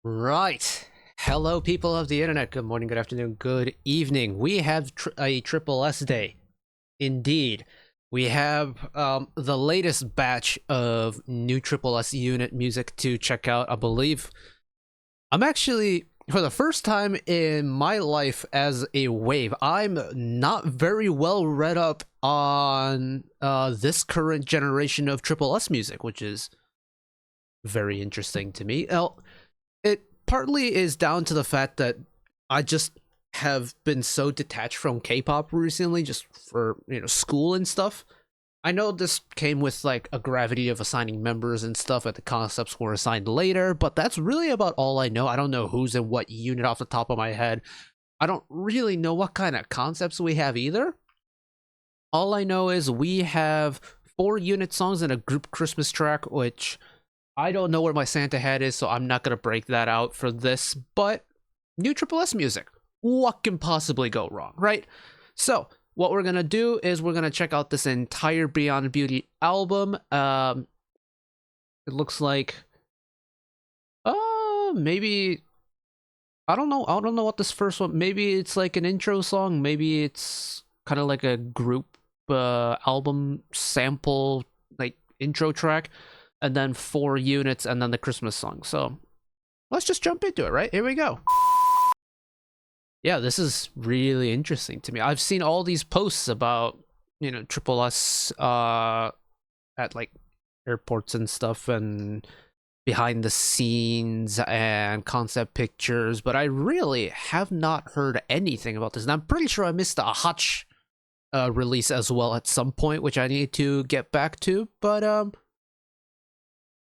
Right. Hello, people of the internet. Good morning, good afternoon, good evening. We have a tripleS day. Indeed. We have the latest batch of new tripleS unit music to check out, I believe. I'm actually, for the first time in my life as a wave, I'm not very well read up on this current generation of tripleS music, which is very interesting to me. It partly is down to the fact that I just have been so detached from K-pop recently, just for school and stuff. I know this came with like a gravity of assigning members and stuff, and the concepts were assigned later, but that's really about all I know. I don't know who's in what unit off the top of my head. I don't really know what kind of concepts we have either. All I know is we have 4 unit songs and a group Christmas track, which I don't know where my Santa hat is, so I'm not going to break that out for this, but new tripleS music. What can possibly go wrong, right? So, what we're going to do is we're going to check out this entire Beyond Beauty album. It looks like, maybe, I don't know what this first one, maybe it's like an intro song, maybe it's kind of like a group album sample, like intro track, and then 4 units, and then the Christmas song. So let's just jump into it, right? Here we go. Yeah, this is really interesting to me. I've seen all these posts about, tripleS at like airports and stuff, and behind the scenes and concept pictures, but I really have not heard anything about this. And I'm pretty sure I missed a Hutch release as well at some point, which I need to get back to. But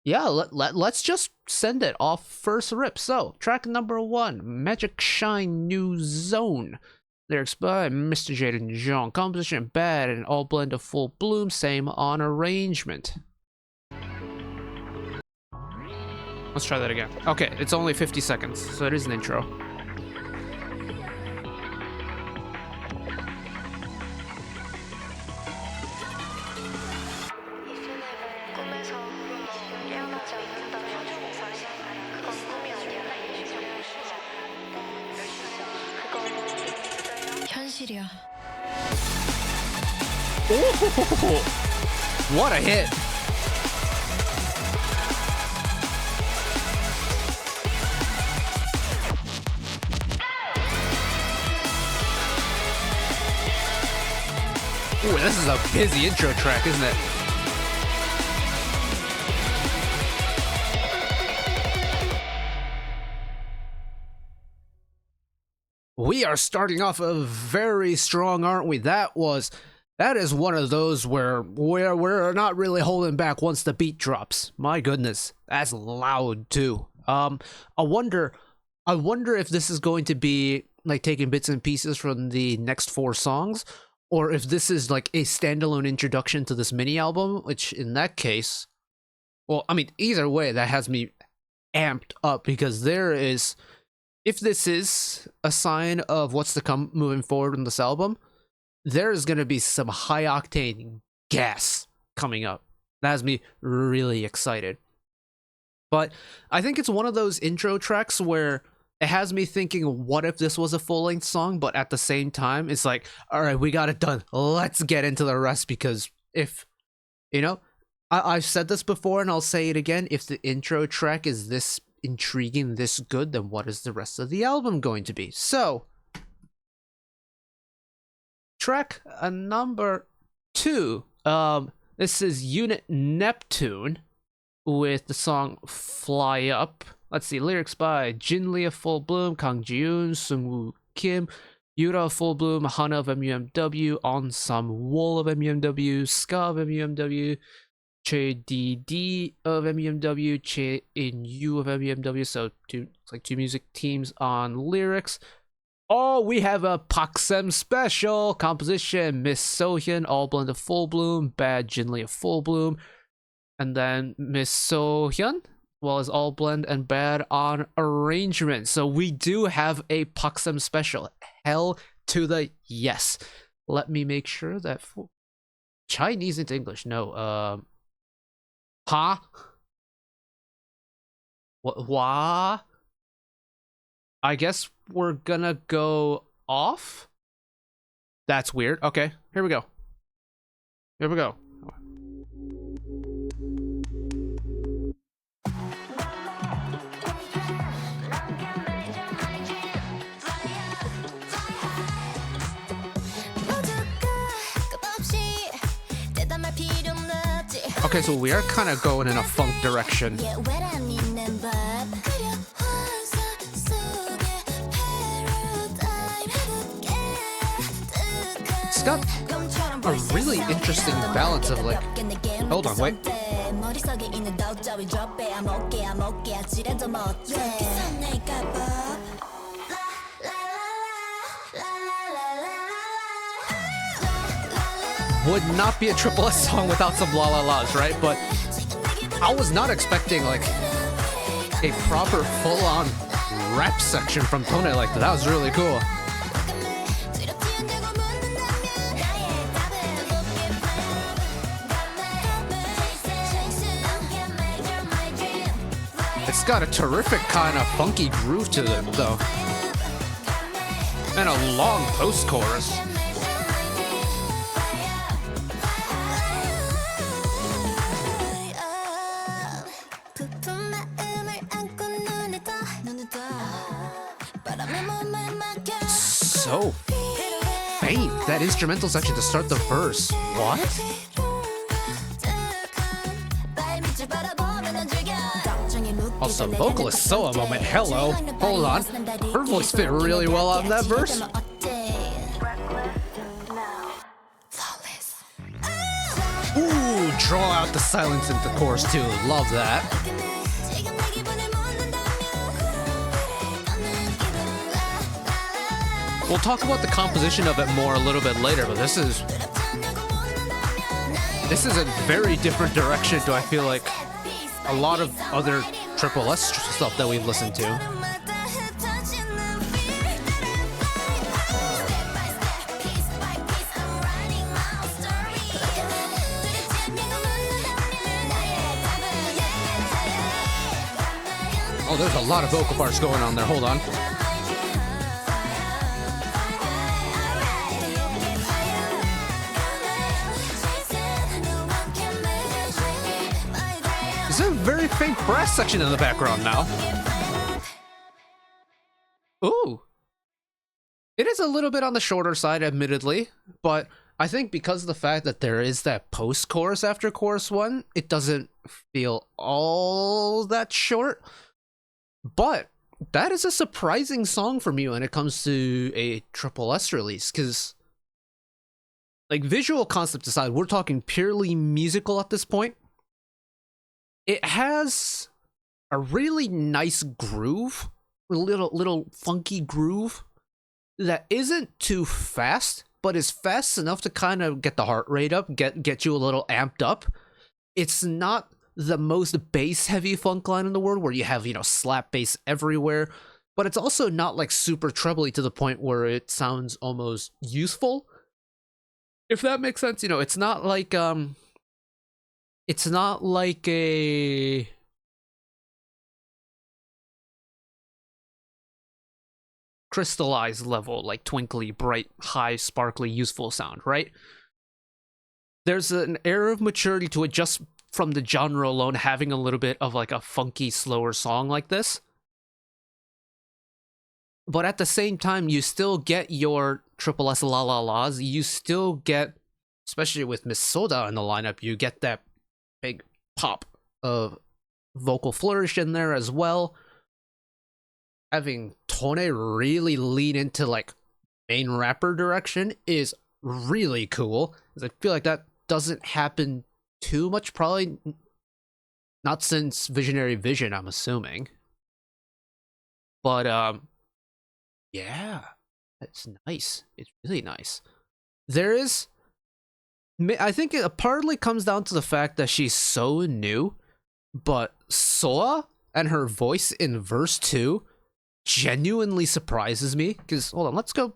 yeah, let's just send it off first rip. So, track number 1, Magic Shine New Zone. Lyrics by Mr. Jaden Jean. Composition bad and all blend of full bloom. Same on arrangement. Let's try that again. Okay, it's only 50 seconds, so it is an intro. Ooh, what a hit! Ooh, this is a busy intro track, isn't it? We are starting off very strong, aren't we? That is one of those where we're not really holding back once the beat drops. My goodness, that's loud too. I wonder if this is going to be like taking bits and pieces from the next 4 songs, or if this is like a standalone introduction to this mini album, which in that case, well, I mean, either way, that has me amped up, because if this is a sign of what's to come moving forward in this album, there's going to be some high octane gas coming up. That has me really excited. But I think it's one of those intro tracks where it has me thinking, what if this was a full-length song? But at the same time, it's like, all right, we got it done. Let's get into the rest, because if, I've said this before and I'll say it again, if the intro track is this intriguing, this good, then what is the rest of the album going to be? So, track number 2, this is unit Neptune with the song Fly Up. Let's see, lyrics by Jinli of Full Bloom, Kang Ji-yoon, Sungwoo Kim, Yura of Full Bloom, Hana of MUMW, On-sam Wol of MUMW, Ska of MUMW, Che DD of MUMW, Che In-yu of MUMW. So it's like 2 music teams on lyrics. Oh, we have a Paksem special. Composition, Miss Sohyun, All Blend of Full Bloom, Bad Jinli of Full Bloom, and then Miss Sohyun, well as All Blend and Bad on arrangement. So we do have a Paksem special. Hell to the yes. Let me make sure that Chinese into English. No, huh? What? I guess we're gonna go off. That's weird. Okay, here we go. Here we go. Okay, so we are kind of going in a funk direction. It's got a really interesting balance of like... Hold on, wait. Would not be a tripleS song without some la la la's, right? But I was not expecting like a proper full-on rap section from Tone like that. That was really cool. It's got a terrific kind of funky groove to it, though. And a long post-chorus. So faint, that instrumental section to start the verse. What? Also, vocalist solo moment. Hello. Hold on. Her voice fit really well on that verse. Ooh, draw out the silence into the chorus too. Love that. We'll talk about the composition of it more a little bit later, but this is a very different direction to, I feel like, a lot of other tripleS stuff that we've listened to. Oh, there's a lot of vocal parts going on there. Hold on. There's a very faint brass section in the background now. Ooh. It is a little bit on the shorter side, admittedly, but I think because of the fact that there is that post-chorus after chorus 1, it doesn't feel all that short. But that is a surprising song for me when it comes to a tripleS release, because, like, visual concept aside, we're talking purely musical at this point. It has a really nice groove, a little funky groove that isn't too fast, but is fast enough to kind of get the heart rate up, get you a little amped up. It's not the most bass-heavy funk line in the world where you have, you know, slap bass everywhere, but it's also not like super trebly to the point where it sounds almost useful. If that makes sense, you know, it's not like a crystallized level, like twinkly, bright, high, sparkly, useful sound, right? There's an air of maturity to it just from the genre alone, having a little bit of like a funky, slower song like this. But at the same time, you still get your tripleS la la la's. You still get, especially with Miss Soda in the lineup, you get that big pop of vocal flourish in there as well. Having Tone really lean into like main rapper direction is really cool, because I feel like that doesn't happen too much, probably not since Visionary Vision, I'm assuming. But yeah, it's nice. It's really nice. There is, I think it partly comes down to the fact that she's so new, but Soa and her voice in verse 2 genuinely surprises me. Because, hold on, let's go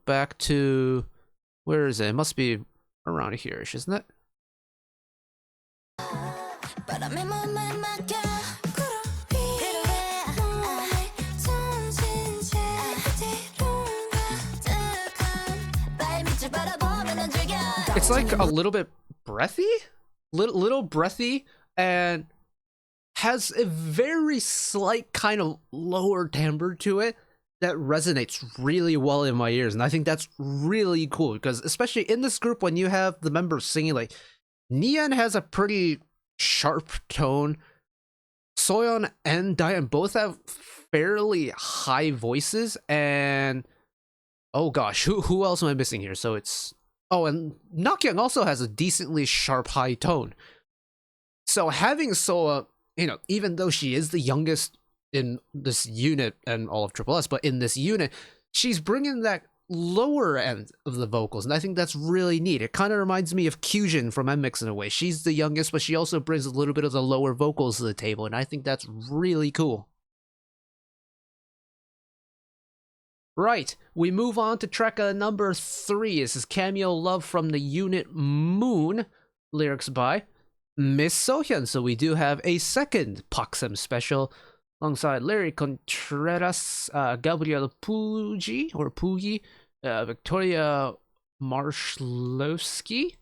back to, where is it? It must be around here-ish, isn't it? it's like a little bit breathy, little breathy, and has a very slight kind of lower timbre to it that resonates really well in my ears. And I think that's really cool because especially in this group, when you have the members singing, like Nian has a pretty sharp tone. Soyeon and Diane both have fairly high voices, and oh gosh, who else am I missing here? So it's and Nakyoung also has a decently sharp high tone. So having Soa, even though she is the youngest in this unit and all of tripleS, but in this unit, she's bringing that lower end of the vocals, and I think that's really neat. It kind of reminds me of Kyujin from MX in a way. She's the youngest, but she also brings a little bit of the lower vocals to the table, and I think that's really cool. Right, we move on to track number 3. This is Cameo Love from the unit Moon, lyrics by Miss Sohyun. So we do have a second Paksem special alongside Larry Contreras, Gabriel Pugi, Victoria Marshlovsky,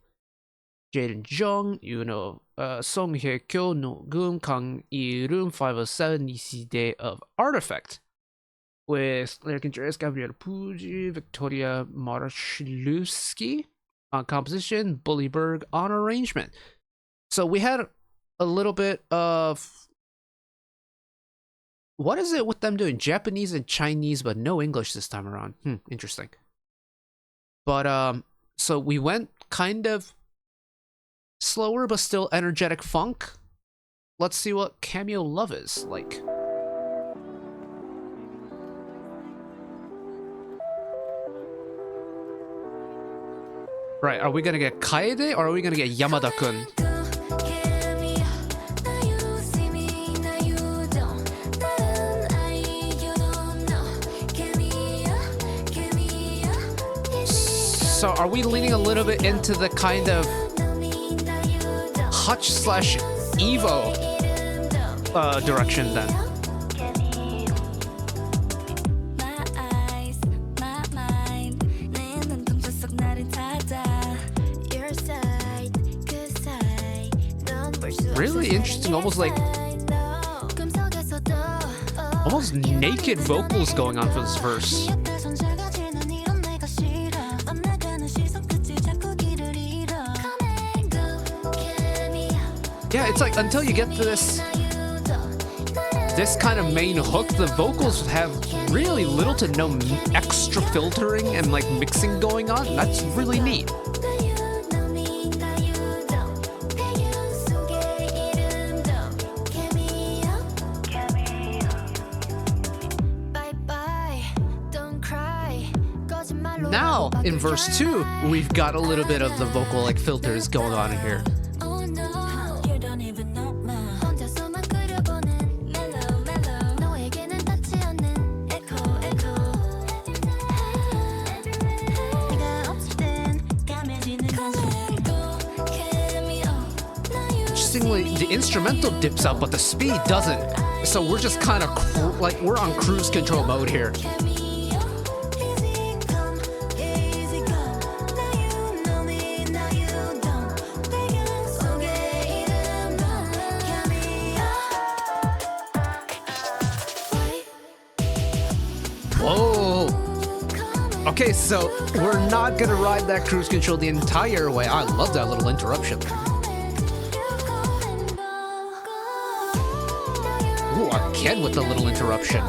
Jaden Jung, Song Hye Kyo, No Gun, Kang Irun, 507, Nisi Day of Artifact. With Larry Contreras, Gabriel Pugi, Victoria Marshlovsky on composition, Bully Berg on arrangement. So we had a little bit of, what is it with them doing? Japanese and Chinese, but no English this time around. Interesting. But so we went kind of slower, but still energetic funk. Let's see what Cameo Love is like. Right, are we gonna get Kaede or are we gonna get Yamada-kun? So are we leaning a little bit into the kind of Hutch/Evo direction then? Really interesting, almost naked vocals going on for this verse. Yeah, it's like until you get to this kind of main hook, the vocals have really little to no extra filtering and like mixing going on. That's really neat. Now, in verse 2, we've got a little bit of the vocal like filters going on here. Interestingly, the instrumental dips out, but the speed doesn't. So we're just kind of we're on cruise control mode here. Whoa. Okay, so we're not gonna ride that cruise control the entire way. I love that little interruption. Ooh, again with the little interruption.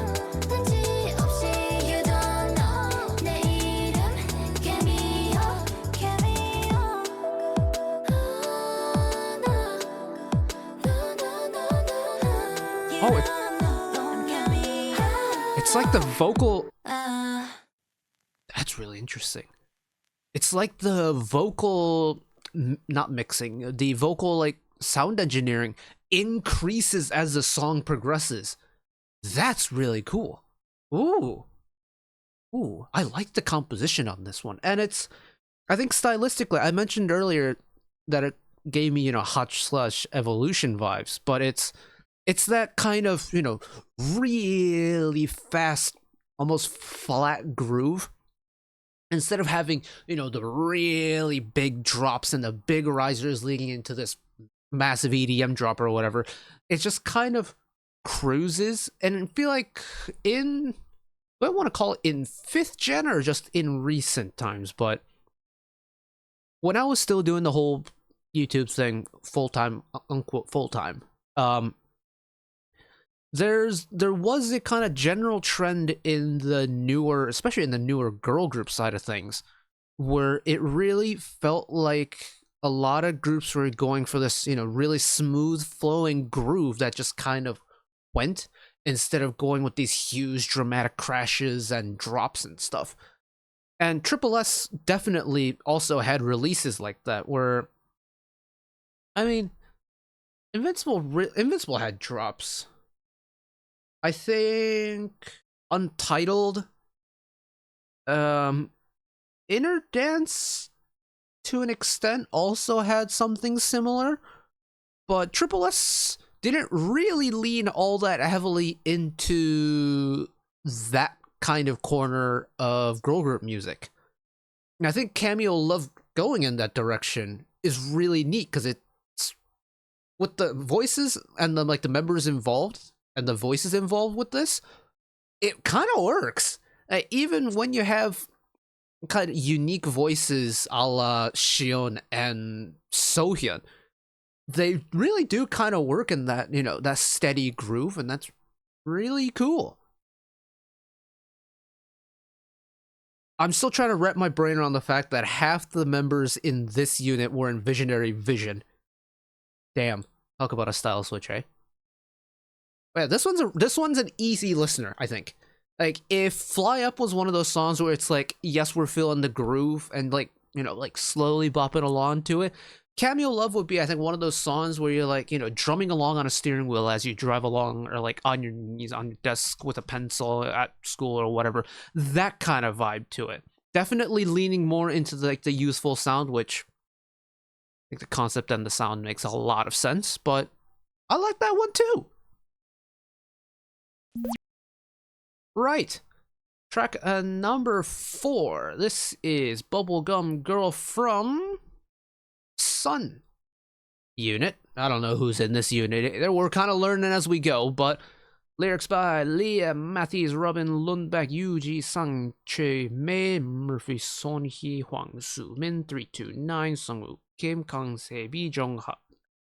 Oh, it's like the vocal. That's really interesting. It's like the vocal, not mixing, the vocal like sound engineering increases as the song progresses. That's really cool. Ooh, I like the composition on this one, and I think stylistically, I mentioned earlier that it gave me Hutch/Evolution vibes, but it's that kind of really fast, almost flat groove instead of having, you know, the really big drops and the big risers leading into this massive EDM drop or whatever, it just kind of cruises. And I feel like in, I don't want to call it in 5th gen or just in recent times, but when I was still doing the whole YouTube thing full-time, unquote full-time, there was a kind of general trend in the newer, especially in the newer girl group side of things, where it really felt like a lot of groups were going for this, you know, really smooth flowing groove that just kind of went, instead of going with these huge dramatic crashes and drops and stuff. And tripleS definitely also had releases like that, where, I mean, Invincible had drops. I think Untitled, Inner Dance to an extent also had something similar, but tripleS didn't really lean all that heavily into that kind of corner of girl group music. And I think Cameo Love going in that direction is really neat, because it's with the voices and the like the members involved and the voices involved with this, it kind of works. Even when you have kind of unique voices a la Shion and Sohyun, they really do kind of work in that, you know, that steady groove, and that's really cool. I'm still trying to wrap my brain around the fact that half the members in this unit were in Visionary Vision. Damn, talk about a style switch, eh? Yeah, this one's an easy listener, I think. Like, if Fly Up was one of those songs where it's like, yes, we're feeling the groove and, like, you know, like slowly bopping along to it, Cameo Love would be, I think, one of those songs where you're like, you know, drumming along on a steering wheel as you drive along, or like on your knees on your desk with a pencil at school or whatever. That kind of vibe to it. Definitely leaning more into like the youthful sound, which I think the concept and the sound makes a lot of sense, but I like that one too. Right. Track number 4. This is Bubblegum Girl from Sun unit. I don't know who's in this unit. We're kind of learning as we go, but lyrics by Leah Matthews, Robin Lundberg, Yuji Sang, Che Mei, Murphy, Son Hee, Huang Su Min, 329, Sungwoo Kim, Kang Se-bi, Jong Ha.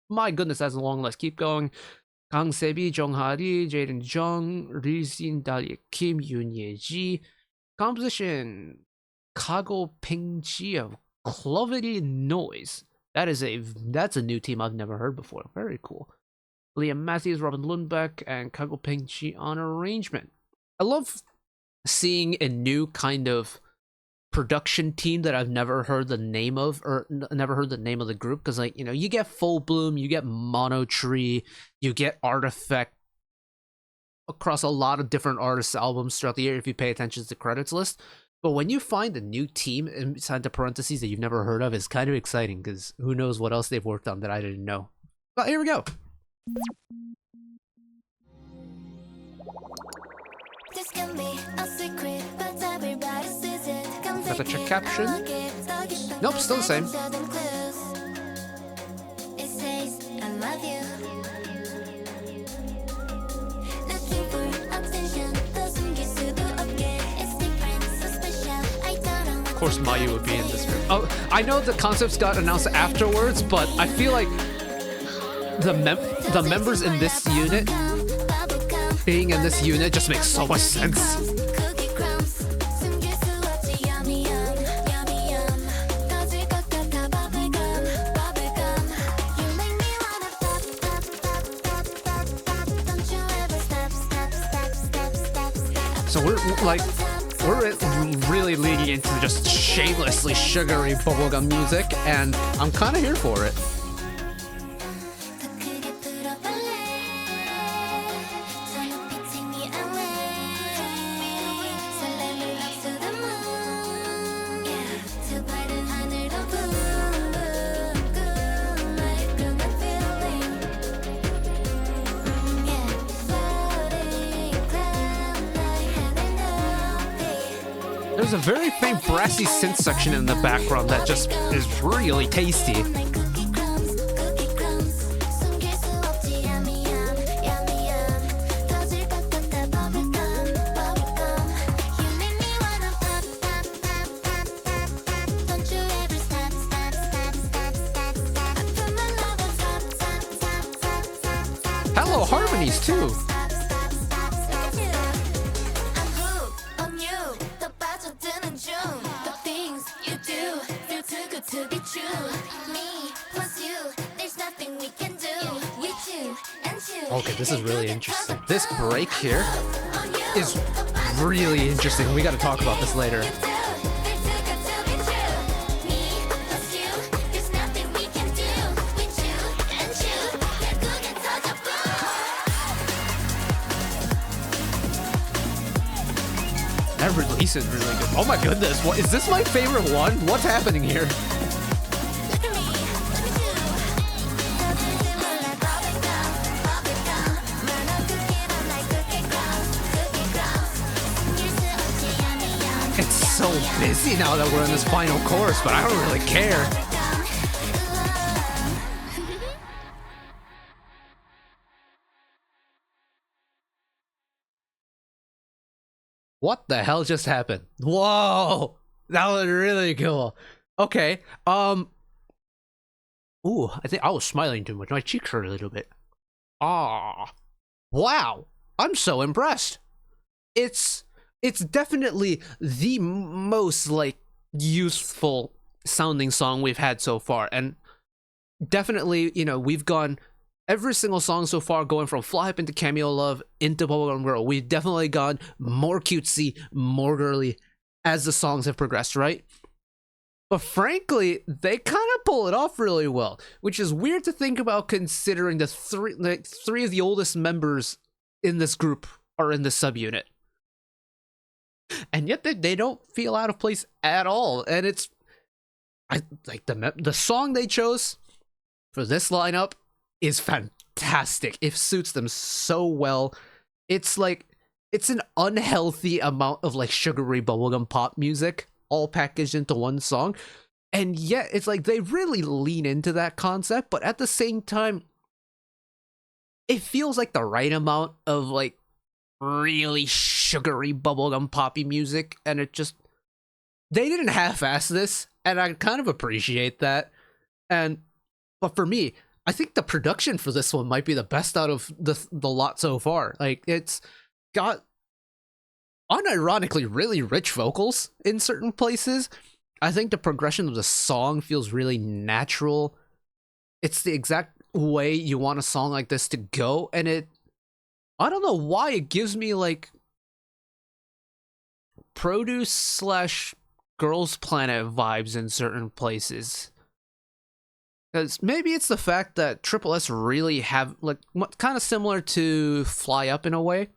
My goodness, that's a long list. Keep going. Kang Se-bi, Jong Ha Ri, Jaden Jung, Ri Xin, Dahlia Kim, Yoon Ye Ji. Composition: Kago Ping Chi of Clovity Noise. That's a new team I've never heard before. Very cool. Liam Matthews, Robin Lundbeck, and Kago Ping Chi on arrangement. I love seeing a new kind of production team that I've never heard the name of, or never heard the name of the group, because, like, you know, you get Full Bloom, you get Mono Tree, you get Artifact across a lot of different artists' albums throughout the year if you pay attention to the credits list. But when you find a new team inside the parentheses that you've never heard of, it's kind of exciting, because who knows what else they've worked on that I didn't know. But here we go. Got the check caption. Nope, still the same. Of course Mayu would be in this group. Oh, I know the concepts got announced afterwards, but I feel like the members in this unit being in this unit just makes so much sense. So we're really leaning into just shamelessly sugary bubblegum music, and I'm kind of here for it. There's a very faint brassy synth section in the background that just is really tasty. Hello, harmonies too. Okay, this is really interesting. This break here is really interesting. We gotta talk about this later. That release is really good. Oh my goodness, what is this my favorite one? What's happening here? It's so busy now that we're in this final chorus, but I don't really care. What the hell just happened? Whoa! That was really cool. Okay, ooh, I think I was smiling too much. My cheeks hurt a little bit. Ah. Wow! I'm so impressed. It's definitely the most, like, useful sounding song we've had so far. And definitely, you know, we've gone every single song so far, going from Fly Up into Cameo Love into Bubblegum Girl. We've definitely gone more cutesy, more girly as the songs have progressed, right? But frankly, they kind of pull it off really well, which is weird to think about considering the three of the oldest members in this group are in this subunit. And yet they don't feel out of place at all. And it's, I like the song they chose for this lineup is fantastic. It suits them so well. It's like, it's an unhealthy amount of like sugary bubblegum pop music all packaged into one song. And yet it's like they really lean into that concept, but at the same time, it feels like the right amount of like really sugary bubblegum poppy music. And it just, they didn't half-ass this, and I kind of appreciate that. But for me, I think the production for this one might be the best out of the lot so far. Like, it's got unironically really rich vocals in certain places. I think the progression of the song feels really natural. It's the exact way you want a song like this to go, and I don't know why it gives me like Produce / Girls Planet vibes in certain places. Because maybe it's the fact that tripleS really have, like, kind of similar to Fly Up in a way.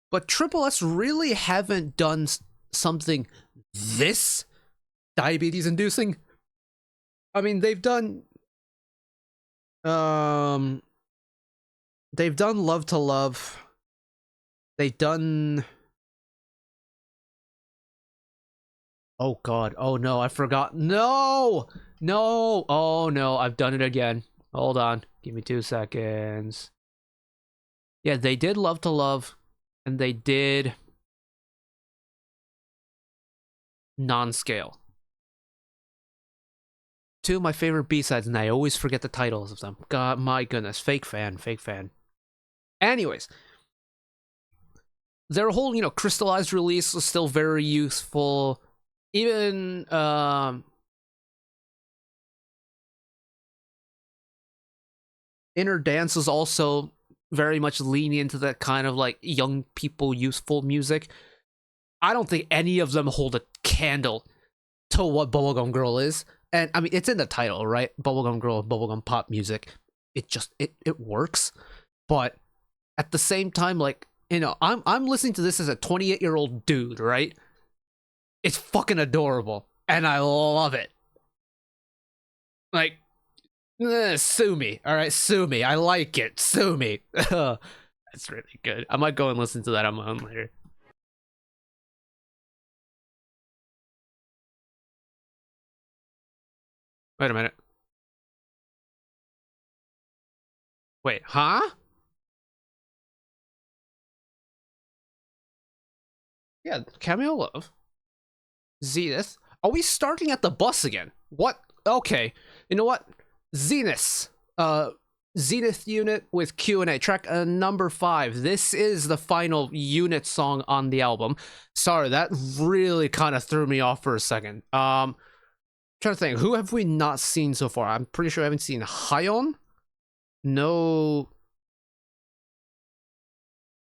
But tripleS really haven't done something this diabetes-inducing. I mean, they've done Love to Love. They've done... Oh god, oh no, I forgot. No! No! Oh no, I've done it again. Hold on, give me 2 seconds. Yeah, they did Love to Love, and they did Non-Scale. 2 of my favorite B-sides, and I always forget the titles of them. God, my goodness, fake fan, fake fan. Anyways, their whole, you know, crystallized release was still very useful. Even Inner Dance is also very much leaning into that kind of like young people useful music. I don't think any of them hold a candle to what Bubblegum Girl is. And I mean, it's in the title, right? Bubblegum Girl, bubblegum pop music. It just it works. But at the same time, like, you know, I'm listening to this as a 28-year-old dude, right? It's fucking adorable, and I love it. Like, sue me, all right? Sue me. I like it. Sue me. That's really good. I might go and listen to that on my own later. Wait a minute. Wait, huh? Yeah, Cameo Love. Zenith. Are we starting at the bus again? What? Okay. You know what? Zenith. Zenith unit with Q&A. Track number 5. This is the final unit song on the album. Sorry, that really kind of threw me off for a second. Trying to think. Who have we not seen so far? I'm pretty sure I haven't seen Hyeon. No.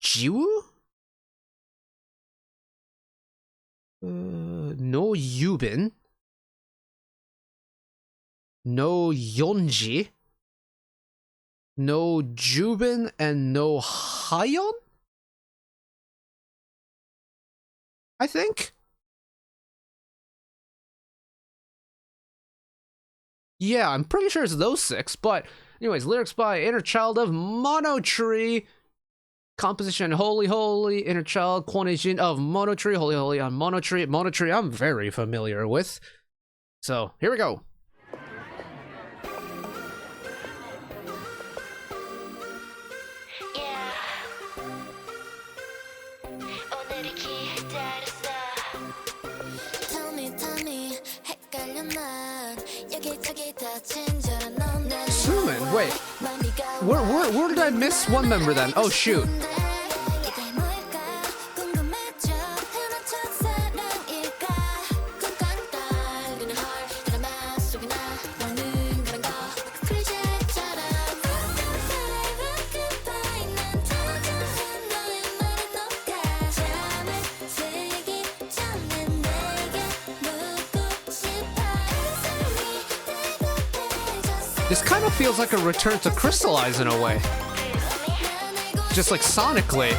Jiwoo? No Yubin. No Yeonji. No Jubin and no Hyeon? I think. Yeah, I'm pretty sure it's those 6, but anyways, lyrics by Inner Child of Monotree. Composition Holy Holy, Inner Child, Kwonejin of Monotree, Holy Holy on Monotree. Monotree I'm very familiar with. So, here we go. Suman, wait. Where did I miss one member then? Oh shoot. This kind of feels like a return to Crystallize in a way. Just like sonically.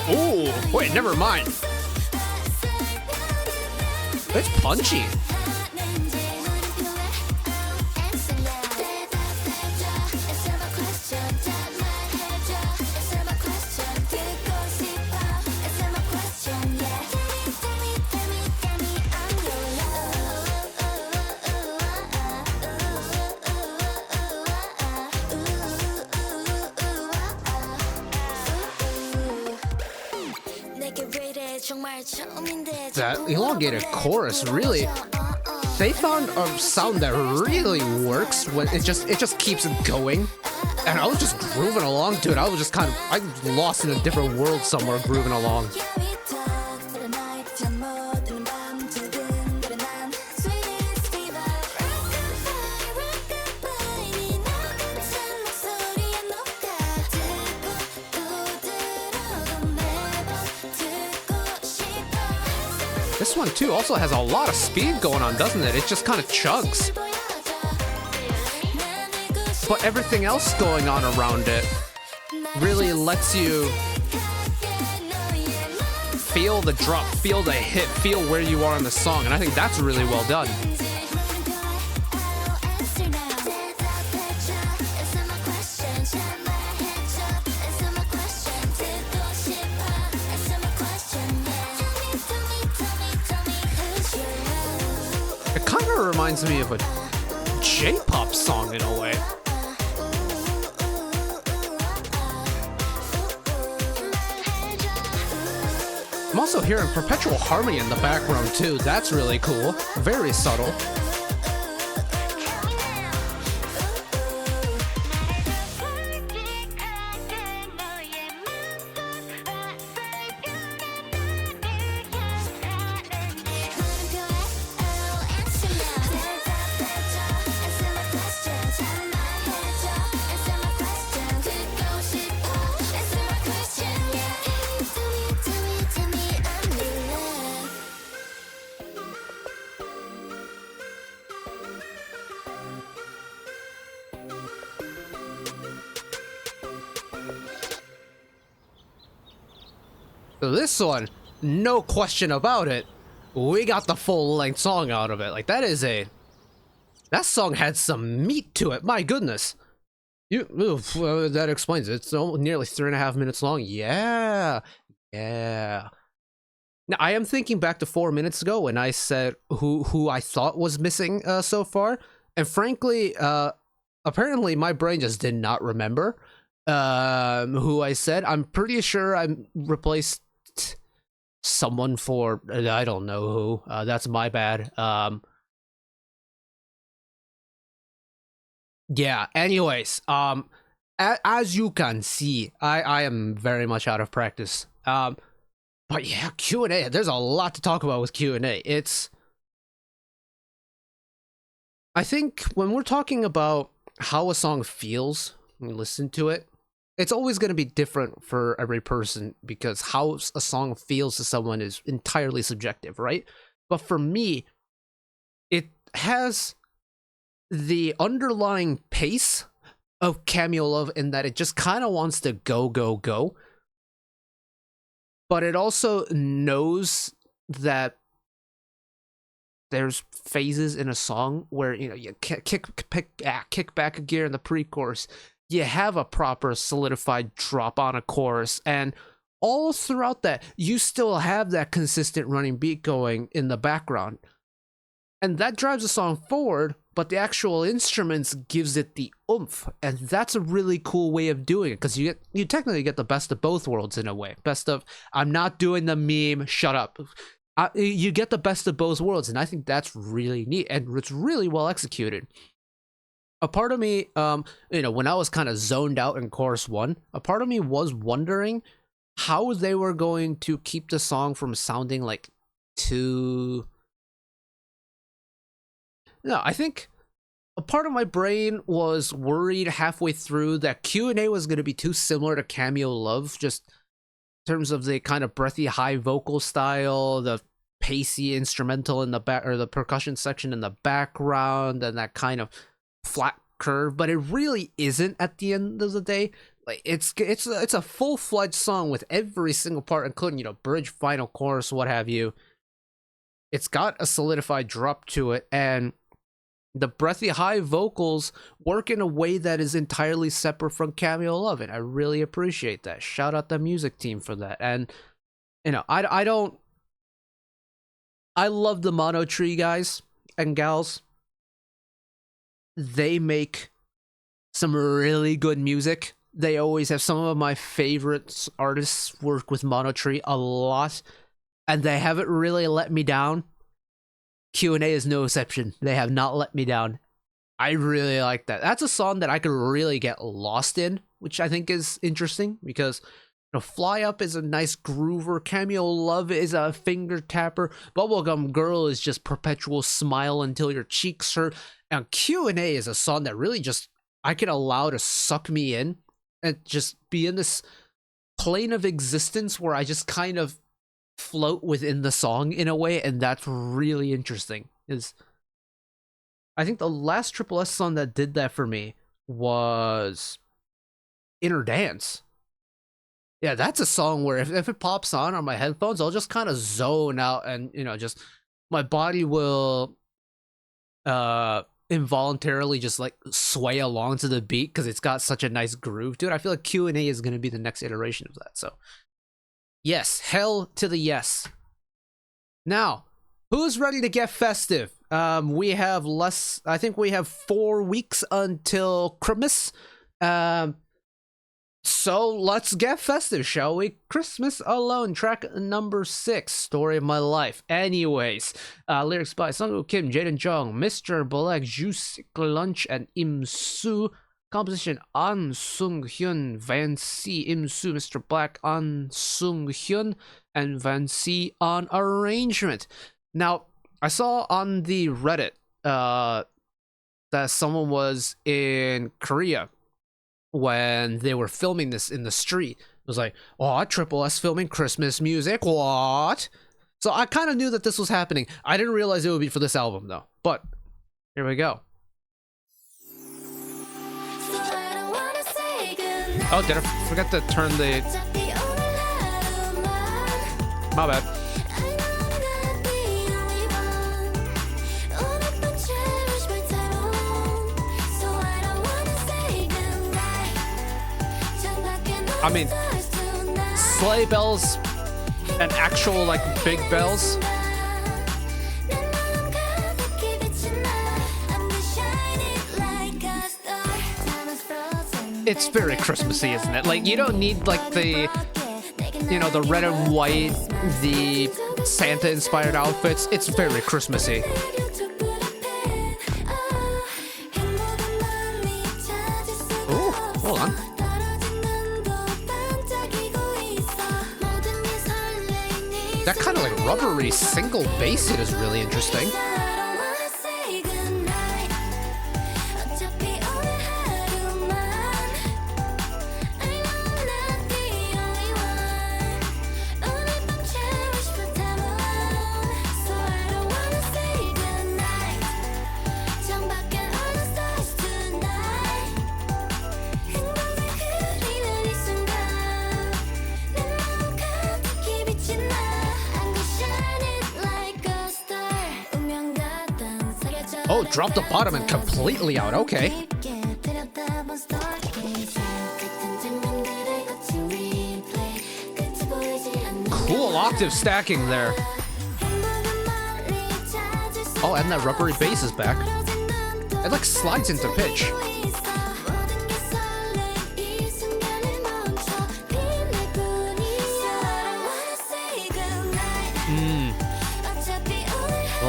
Oh, wait, never mind. It's punchy. That elongated chorus really, they found a sound that really works when it just keeps going. And I was just grooving along to it. I was just I was lost in a different world somewhere grooving along. This one too also has a lot of speed going on, doesn't it? It just kind of chugs. But everything else going on around it really lets you feel the drop, feel the hit, feel where you are in the song, and I think that's really well done. Reminds me of a J-pop song in a way. I'm also hearing perpetual harmony in the background too. That's really cool. Very subtle. So this one, no question about it, we got the full-length song out of it. Like, that song had some meat to it, my goodness. That explains it. It's nearly 3.5 minutes long. Yeah. Now, I am thinking back to 4 minutes ago when I said who I thought was missing so far, and frankly, apparently my brain just did not remember who I said. I'm pretty sure I replaced someone for I don't know who. That's my bad. Yeah. Anyways, as you can see, I am very much out of practice. But yeah, Q&A. There's a lot to talk about with Q&A. I think when we're talking about how a song feels when you listen to it, it's always going to be different for every person because how a song feels to someone is entirely subjective, right? But for me, it has the underlying pace of Cameo Love in that it just kind of wants to go, go, go. But it also knows that there's phases in a song where, you know, you kick back a gear in the pre-chorus, you have a proper solidified drop on a chorus, and all throughout that, you still have that consistent running beat going in the background. And that drives the song forward, but the actual instruments gives it the oomph, and that's a really cool way of doing it, because you technically get the best of both worlds in a way. Best of, I'm not doing the meme, shut up. You get the best of both worlds, and I think that's really neat, and it's really well executed. A part of me, you know, when I was kind of zoned out in chorus 1, a part of me was wondering how they were going to keep the song from sounding like too... No, I think a part of my brain was worried halfway through that Q&A was going to be too similar to Cameo Love, just in terms of the kind of breathy high vocal style, the pacey instrumental in the back, or the percussion section in the background, and that kind of flat curve. But it really isn't at the end of the day. Like it's a full-fledged song with every single part, including, you know, bridge, final chorus, what have you. It's got a solidified drop to it, and the breathy high vocals work in a way that is entirely separate from Cameo Love, and I really appreciate that. Shout out the music team for that. And, you know, I love the Mono Tree guys and gals. They make some really good music. They always have some of my favorite artists work with Mono Tree a lot, and they haven't really let me down. Q&A is no exception. They have not let me down. I really like that. That's a song that I could really get lost in, which I think is interesting because, you know, Fly Up is a nice groover, Cameo Love is a finger tapper, Bubblegum Girl is just perpetual smile until your cheeks hurt, and Q&A is a song that really just I can allow to suck me in and just be in this plane of existence where I just kind of float within the song in a way, and that's really interesting. I think the last tripleS song that did that for me was Inner Dance. Yeah, that's a song where if it pops on my headphones, I'll just kind of zone out, and, you know, just my body will involuntarily just like sway along to the beat because it's got such a nice groove to it. I feel like Q&A is going to be the next iteration of that. So yes, hell to the yes. Now, who's ready to get festive? We have I think we have 4 weeks until Christmas. So let's get festive, shall we? Christmas Alone, track number 6, Story of My Life. Anyways, lyrics by Sungwoo Kim, Jaden Jung, Mr. Black, Jusik Lunch, and Im Soo. Composition An Sung Hyun, Van C, Im Soo, Mr. Black, An Sung Hyun, and Van C on arrangement. Now, I saw on the Reddit that someone was in Korea when they were filming this in the street. It was like, oh, tripleS filming Christmas music, what? So I kind of knew that this was happening. I didn't realize it would be for this album, though. But here we go. Oh, did I forget to turn the... My bad. I mean, sleigh bells and actual like big bells. It's very Christmassy, isn't it? Like, you don't need like the, you know, the red and white, the Santa inspired outfits. It's very Christmassy. Ooh, hold on. That kind of like rubbery single bass hit is really interesting. Oh, drop the bottom and completely out. Okay. Cool octave stacking there. Oh, and that rubbery bass is back. It like slides into pitch.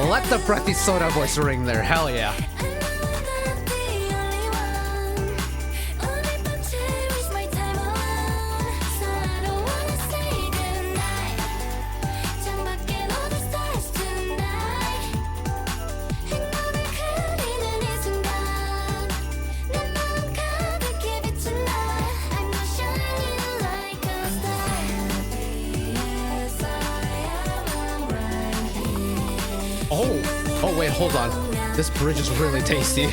Let the breathy soda voice ring there, hell yeah. Oh wait, hold on. This bridge is really tasty. I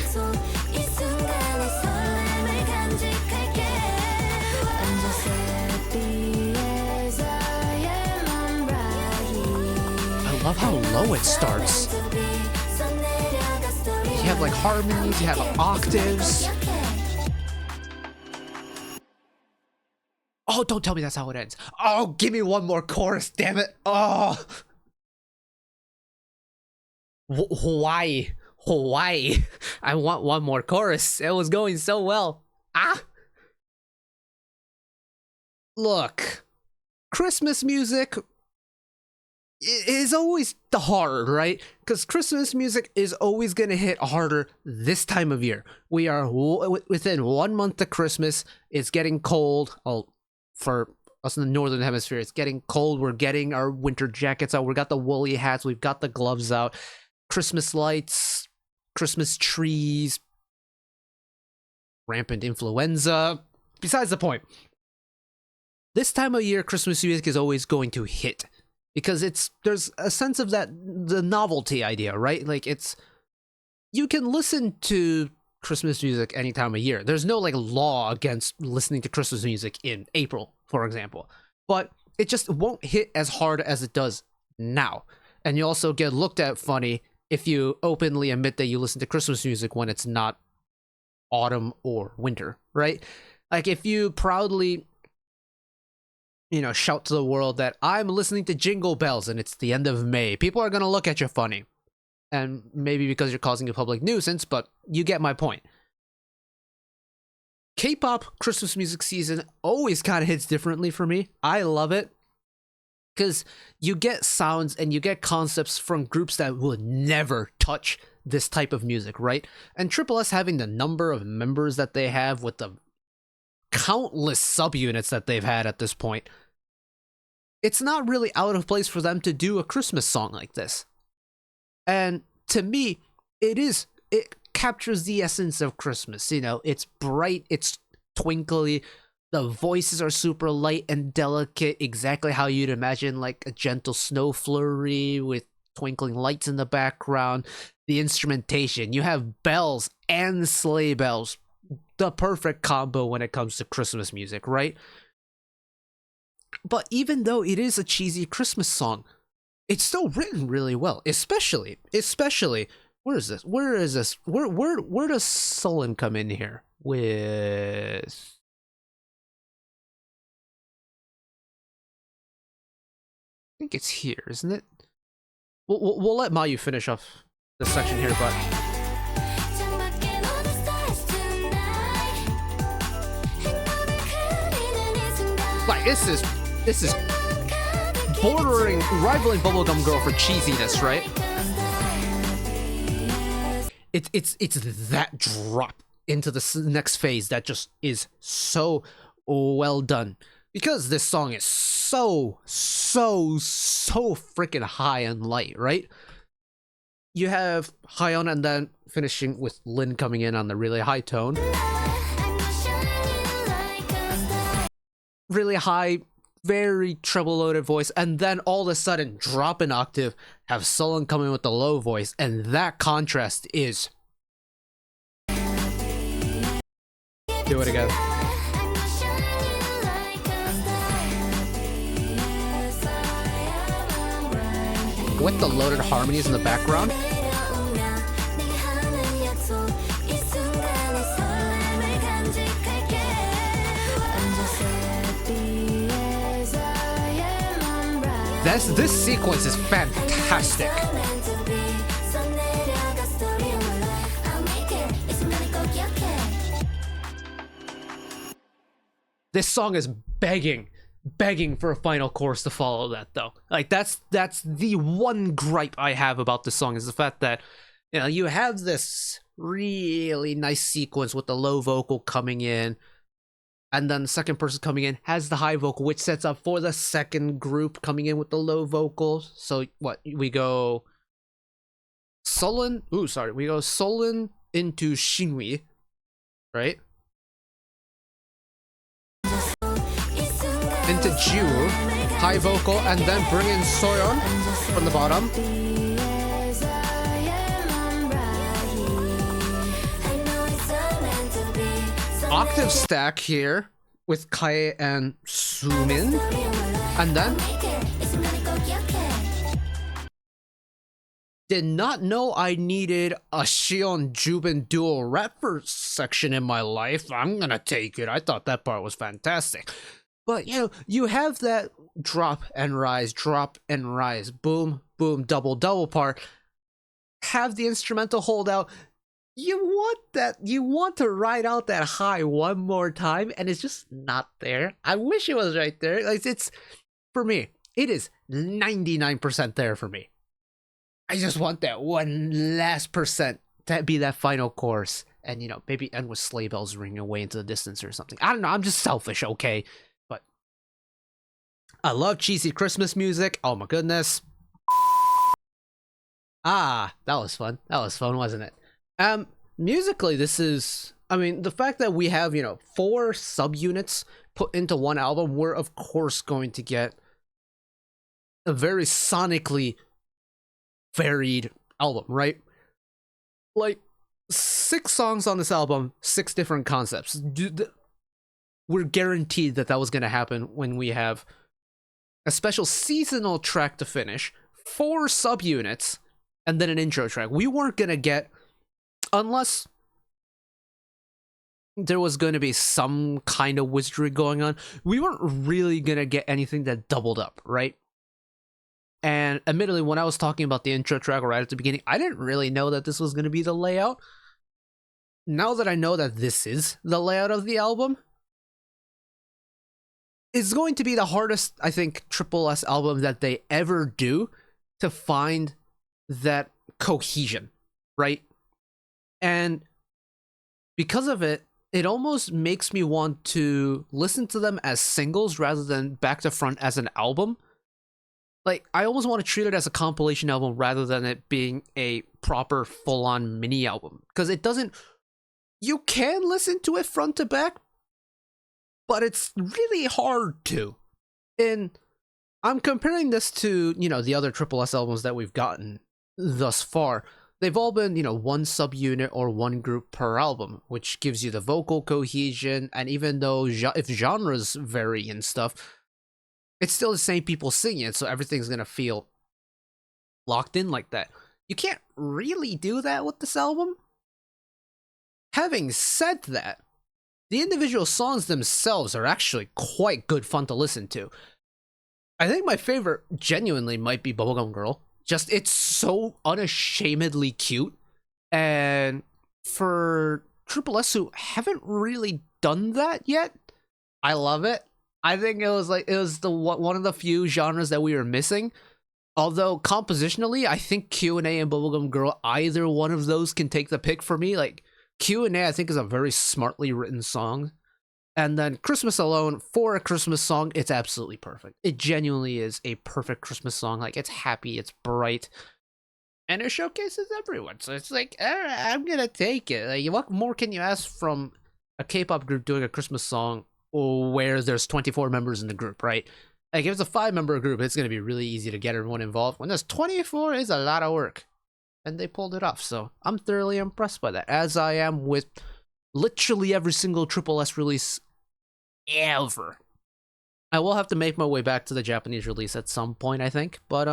love how low it starts. You have like harmonies, you have octaves. Oh, don't tell me that's how it ends. Oh, give me one more chorus, damn it. Oh. Why? Why? I want one more chorus. It was going so well. Ah! Look, Christmas music is always hard, right? Because Christmas music is always going to hit harder this time of year. We are within 1 month to Christmas. It's getting cold. Well, for us in the northern hemisphere, it's getting cold. We're getting our winter jackets out. We got the woolly hats. We've got the gloves out. Christmas lights, Christmas trees, rampant influenza. Besides the point, this time of year, Christmas music is always going to hit because there's a sense of the novelty idea, right? Like you can listen to Christmas music any time of year. There's no like law against listening to Christmas music in April, for example, but it just won't hit as hard as it does now. And you also get looked at funny if you openly admit that you listen to Christmas music when it's not autumn or winter, right? Like if you proudly, you know, shout to the world that I'm listening to Jingle Bells and it's the end of May, people are going to look at you funny. And maybe because you're causing a public nuisance, but you get my point. K-pop Christmas music season always kind of hits differently for me. I love it. Because you get sounds and you get concepts from groups that will never touch this type of music, right? And tripleS having the number of members that they have with the countless subunits that they've had at this point, it's not really out of place for them to do a Christmas song like this. And to me, it captures the essence of Christmas. You know, it's bright, it's twinkly. The voices are super light and delicate, exactly how you'd imagine like a gentle snow flurry with twinkling lights in the background. The instrumentation, you have bells and sleigh bells. The perfect combo when it comes to Christmas music, right? But even though it is a cheesy Christmas song, it's still written really well. Especially, where is this? Where does Sullen come in here? With... think it's here, isn't it? We'll let Mayu finish off this section here, but like this is bordering rivaling Bubblegum Girl for cheesiness, right? It's that drop into the next phase that just is so well done, because this song is so freaking high and light, right? You have high on and then finishing with Lin coming in on the really high tone, really high, very treble loaded voice, and then all of a sudden drop an octave, have Sullen coming with the low voice, and that contrast is... Do it again. With the loaded harmonies in the background. This sequence is fantastic. This song is begging for a final chorus to follow that, though. Like that's the one gripe I have about this song, is the fact that, you know, you have this really nice sequence with the low vocal coming in, and then the second person coming in has the high vocal, which sets up for the second group coming in with the low vocals. So what, we go Sullen, we go Sullen into Shinwi, right? Into Ju, high vocal, and then bring in Soyeon from the bottom. Octave stack here with Kae and Sumin, and then did not know I needed a Shion Jubin dual rap section in my life. I'm gonna take it. I thought that part was fantastic. But, you know, you have that drop and rise, boom, boom, double part. Have the instrumental hold out. You want to ride out that high one more time, and it's just not there. I wish it was right there. Like, it's, for me, it is 99% there for me. I just want that one last percent to be that final chorus, and, you know, maybe end with sleigh bells ringing away into the distance or something. I don't know, I'm just selfish, okay? But I love cheesy Christmas music. Oh my goodness. Ah, that was fun. That was fun, wasn't it? Musically, this is, I mean, the fact that we have, you know, 4 subunits put into one album, we're of course going to get a very sonically varied album, right? Like, 6 songs on this album, 6 different concepts. We're guaranteed that was going to happen when we have a special seasonal track to finish, 4 subunits, and then an intro track. We weren't going to get, unless there was going to be some kind of wizardry going on, we weren't really going to get anything that doubled up, right? And admittedly, when I was talking about the intro track right at the beginning, I didn't really know that this was going to be the layout. Now that I know that this is the layout of the album, it's going to be the hardest, I think, tripleS album that they ever do to find that cohesion, right? And because of it, it almost makes me want to listen to them as singles rather than back to front as an album. Like, I almost want to treat it as a compilation album rather than it being a proper full-on mini album. Because it doesn't... You can listen to it front to back, but it's really hard to. And I'm comparing this to, you know, the other tripleS albums that we've gotten thus far. They've all been, you know, 1 subunit or 1 group per album, which gives you the vocal cohesion, and even though if genres vary and stuff, it's still the same people singing it, so everything's gonna feel locked in like that. You can't really do that with this album. Having said that, the individual songs themselves are actually quite good fun to listen to. I think my favorite genuinely might be Bubblegum Girl. Just it's so unashamedly cute. And for tripleS who haven't really done that yet, I love it. I think it was the one of the few genres that we were missing. Although compositionally, I think Q&A and Bubblegum Girl, either one of those can take the pick for me. Like Q&A I think is a very smartly written song. And then Christmas Alone, for a Christmas song, it's absolutely perfect. It genuinely is a perfect Christmas song. Like, it's happy, it's bright, and it showcases everyone. So it's like, I'm gonna take it. Like, what more can you ask from a K-pop group doing a Christmas song where there's 24 members in the group, right? Like, if it's a 5-member group, it's gonna be really easy to get everyone involved. When there's 24, it's a lot of work. And they pulled it off, so I'm thoroughly impressed by that, as I am with literally every single tripleS release ever. I will have to make my way back to the Japanese release at some point, I think, but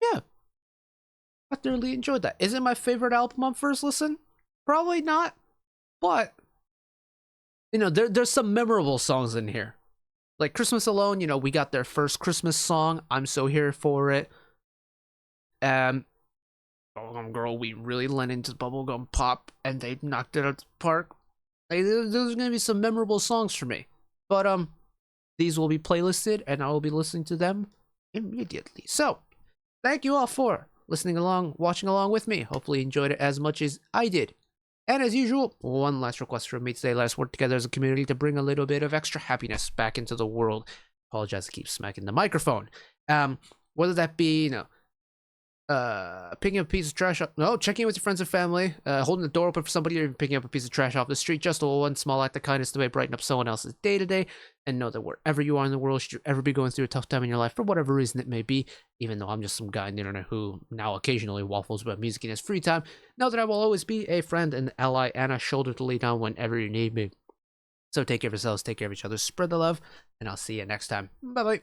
yeah, I thoroughly enjoyed that. Is it my favorite album on first listen? Probably not, but you know, there's some memorable songs in here. Like Christmas Alone, you know, we got their first Christmas song, I'm So Here For It. Bubblegum Girl, we really lent into bubblegum pop, and they knocked it out the park. Like, those are gonna be some memorable songs for me. But these will be playlisted, and I will be listening to them immediately. So, thank you all for listening along, watching along with me. Hopefully you enjoyed it as much as I did. And as usual, one last request from me today. Let us work together as a community to bring a little bit of extra happiness back into the world. Apologize to keep smacking the microphone. Whether that be, you know, picking up a piece of trash up, no, checking in with your friends and family, holding the door open for somebody, or even picking up a piece of trash off the street. Just one small act of kindness to may brighten up someone else's day to day. And know that wherever you are in the world, should you ever be going through a tough time in your life, for whatever reason it may be, even though I'm just some guy on the internet who now occasionally waffles about music in his free time, know that I will always be a friend, an ally, and a shoulder to lean on whenever you need me. So take care of yourselves, take care of each other, spread the love, and I'll see you next time. Bye bye.